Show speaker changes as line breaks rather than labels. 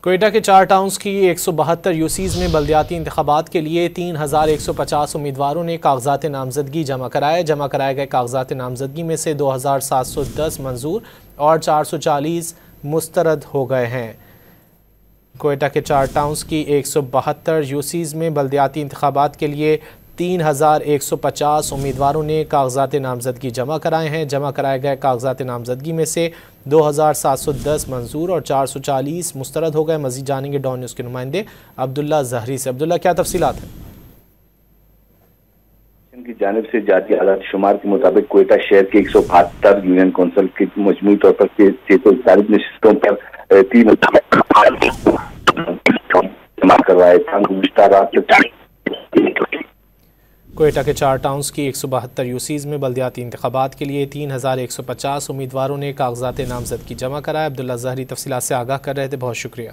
कोयटा के 4 टाउन्स की 172 यूसीज़ में बल्दियाती इंतखाबात के लिए 3,150 उम्मीदवारों ने कागजात नामजदगी जमा कराए गए कागजात नामजदगी में से 2,710 मंजूर और 440 मुस्तरद हो गए हैं। कोयटा के 4 टाउन्स की 172 यूसीज़ में बल्दियाती इंतखाबात के लिए 3,150 उम्मीदवारों ने कागजात नामजदगी जमा कराए हैं। जमा कराए गए कागजात नामजदगी में से 2,710 मंजूर और 440 मुस्तरद हो गए। मज़ीद जानेंगे डॉन न्यूज़ के नुमाइंदे अब्दुल्ला ज़हरी से। अब्दुल्ला, क्या तफसीलात हैं?
की जानिब से जाती आदाद शुमार के मुताबिक कोयटा शहर के 172 यूनियन कौंसिल की मजमूई तौर पर 640 नशिस्तों पर 3 जमा करवाए।
कोयटा के 4 टाउन्स की 172 यूसीज़ में बल्दियाती इंतखाबात के लिए 3,150 उम्मीदवारों ने कागजात नामजदगी जमा कराया। अब्दुल्ला ज़हरी तफसीलात से आगाह कर रहे थे, बहुत शुक्रिया।